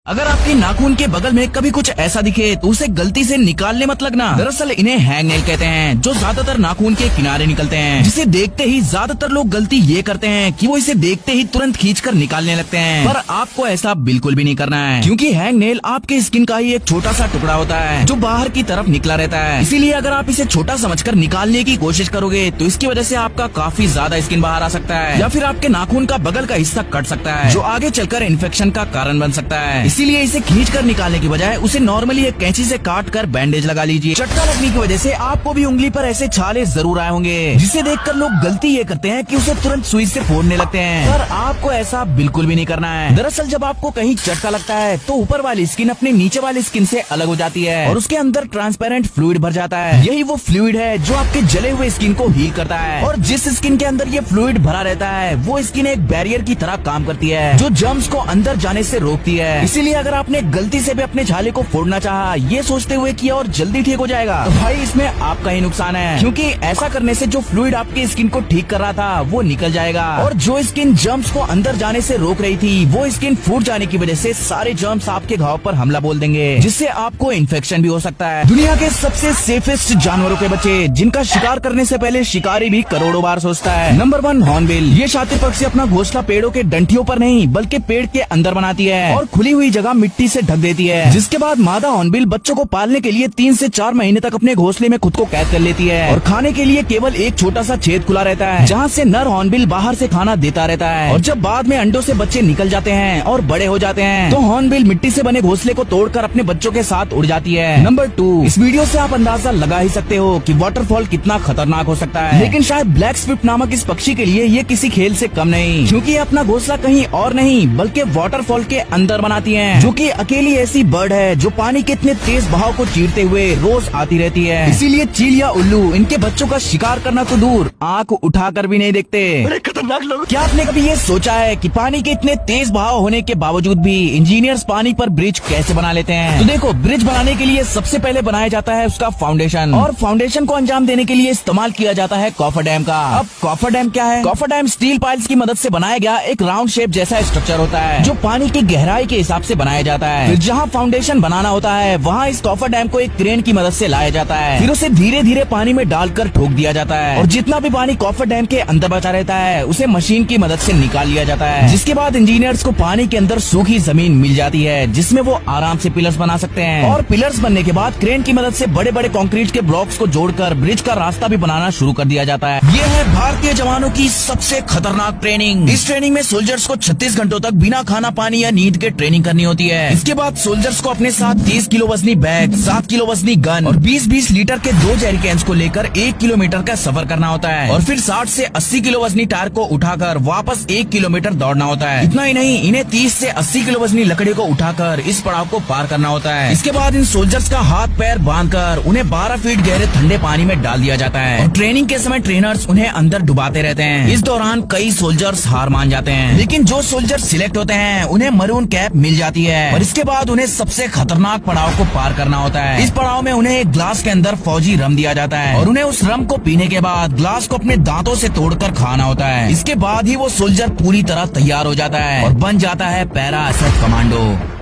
अगर आपके नाखून के बगल में कभी कुछ ऐसा दिखे तो उसे गलती से निकालने मत लगना। दरअसल इन्हें हैंग नेल कहते हैं, जो ज्यादातर नाखून के किनारे निकलते हैं, जिसे देखते ही ज्यादातर लोग गलती ये करते हैं कि वो इसे देखते ही तुरंत खींचकर निकालने लगते हैं। पर आपको ऐसा बिल्कुल भी नहीं करना है, क्योंकि हैंग नेल आपके स्किन का ही एक छोटा सा टुकड़ा होता है जो बाहर की तरफ निकला रहता है। इसीलिए अगर आप इसे छोटा समझकर निकालने की कोशिश करोगे तो इसकी वजह से आपका काफी ज्यादा स्किन बाहर आ सकता है, या फिर आपके नाखून का बगल का हिस्सा कट सकता है, जो आगे चलकर इन्फेक्शन का कारण बन सकता है। इसीलिए इसे खींचकर निकालने की बजाय उसे नॉर्मली एक कैंची से काट कर बैंडेज लगा लीजिए। चटका लगने की वजह से आपको भी उंगली पर ऐसे छाले जरूर आए होंगे, जिसे देखकर लोग गलती ये करते हैं कि उसे तुरंत सुई से फोड़ने लगते हैं। पर आपको ऐसा बिल्कुल भी नहीं करना है। दरअसल जब आपको कहीं चटका लगता है तो ऊपर वाली स्किन अपने नीचे वाली स्किन से अलग हो जाती है और उसके अंदर ट्रांसपेरेंट फ्लूइड भर जाता है। यही वो फ्लूइड है जो आपके जले हुए स्किन को हील करता है, और जिस स्किन के अंदर ये फ्लूइड भरा रहता है वो स्किन एक बैरियर की तरह काम करती है, जो जर्म्स को अंदर जाने से रोकती है। इसीलिए अगर आपने गलती से भी अपने छाले को फोड़ना चाहा ये सोचते हुए किया और जल्दी ठीक हो जाएगा, तो भाई इसमें आपका ही नुकसान है, क्योंकि ऐसा करने से जो फ्लूइड आपकी स्किन को ठीक कर रहा था वो निकल जाएगा, और जो स्किन जर्म्स को अंदर जाने से रोक रही थी वो स्किन फूट जाने की वजह से सारे जर्म्स आपके घाव पर हमला बोल देंगे, जिससे आपको इन्फेक्शन भी हो सकता है। दुनिया के सबसे सेफेस्ट जानवरों के बच्चे, जिनका शिकार करने से पहले शिकारी भी करोड़ों बार सोचता है। Number 1 hornbill. ये शातिर पक्षी अपना घोंसला पेड़ों के डंठियों पर नहीं बल्कि पेड़ के अंदर बनाती है और खुली हुई जगह मिट्टी से ढक देती है, जिसके बाद मादा हॉर्नबिल बच्चों को पालने के लिए 3 से 4 महीने तक अपने घोंसले में खुद को कैद कर लेती है, और खाने के लिए केवल एक छोटा सा छेद खुला रहता है जहाँ से नर हॉर्नबिल बाहर से खाना देता रहता है। और जब बाद में अंडों से बच्चे निकल जाते हैं और बड़े हो जाते हैं तो हॉर्नबिल मिट्टी से बने घोंसले को तोड़कर अपने बच्चों के साथ उड़ जाती है। नंबर 2। इस वीडियो से आप अंदाजा लगा ही सकते हो कि वाटरफॉल कितना खतरनाक हो सकता है, लेकिन शायद ब्लैक स्विफ्ट नामक इस पक्षी के लिए ये किसी खेल से कम नहीं, क्योंकि ये अपना घोंसला कहीं और नहीं बल्कि वाटरफॉल के अंदर बनाती है, जो कि अकेली ऐसी बर्ड है जो पानी के इतने तेज बहाव को चीरते हुए रोज आती रहती है। इसीलिए चील या उल्लू इनके बच्चों का शिकार करना तो दूर, आंख उठाकर भी नहीं देखते। बड़े खतरनाक लोग। क्या आपने कभी ये सोचा है कि पानी के इतने तेज बहाव होने के बावजूद भी इंजीनियर्स पानी पर ब्रिज कैसे बना लेते हैं? तो देखो, ब्रिज बनाने के लिए सबसे पहले बनाया जाता है उसका फाउंडेशन, और फाउंडेशन को अंजाम देने के लिए इस्तेमाल किया जाता है कॉफर डैम का। अब कॉफर डैम क्या है? कॉफर डैम स्टील पाइल्स की मदद से बनाया गया एक राउंड शेप जैसा स्ट्रक्चर होता है, जो पानी की गहराई के हिसाब से बनाया जाता है। फिर जहाँ फाउंडेशन बनाना होता है वहाँ इस कॉफर डैम को एक क्रेन की मदद से लाया जाता है, फिर उसे धीरे धीरे पानी में डालकर ठोक दिया जाता है, और जितना भी पानी कॉफर डैम के अंदर बचा रहता है उसे मशीन की मदद से निकाल लिया जाता है, जिसके बाद इंजीनियर्स को पानी के अंदर सूखी जमीन मिल जाती है जिसमें वो आराम से पिलर्स बना सकते हैं। और पिलर्स बनने के बाद क्रेन की मदद से बड़े बड़े कंक्रीट के ब्लॉक्स को जोड़कर ब्रिज का रास्ता भी बनाना शुरू कर दिया जाता है। ये है भारतीय जवानों की सबसे खतरनाक ट्रेनिंग। इस ट्रेनिंग में सोल्जर्स को 36 घंटों तक बिना खाना पानी या नींद के ट्रेनिंग करनी होती है। इसके बाद सोल्जर्स को अपने साथ 30 किलो वजनी बैग, 7 किलो वजनी गन और 20-20 लीटर के 2 जेरिकेन्स को लेकर 1 किलोमीटर का सफर करना होता है, और फिर 60 से 80 किलो वजनी टायर को उठाकर वापस 1 किलोमीटर दौड़ना होता है। इतना ही नहीं, इन्हें 30 से 80 किलो वजनी लकड़ी को उठाकर इस पड़ाव को पार करना होता है। इसके बाद इन सोल्जर्स का हाथ पैर बांधकर उन्हें 12 फीट गहरे ठंडे पानी में डाल दिया जाता है, और ट्रेनिंग के समय ट्रेनर्स उन्हें अंदर डुबाते रहते हैं। इस दौरान कई सोल्जर्स हार मान जाते हैं, लेकिन जो सोल्जर सिलेक्ट होते हैं उन्हें मरून कैप मिल जाती है, और इसके बाद उन्हें सबसे खतरनाक पड़ाव को पार करना होता है। इस पड़ाव में उन्हें एक ग्लास के अंदर फौजी रम दिया जाता है, और उन्हें उस रम को पीने के बाद ग्लास को अपने दांतों से तोड़कर खाना होता है। इसके बाद ही वो सोल्जर पूरी तरह तैयार हो जाता है और बन जाता है पैरा असद कमांडो।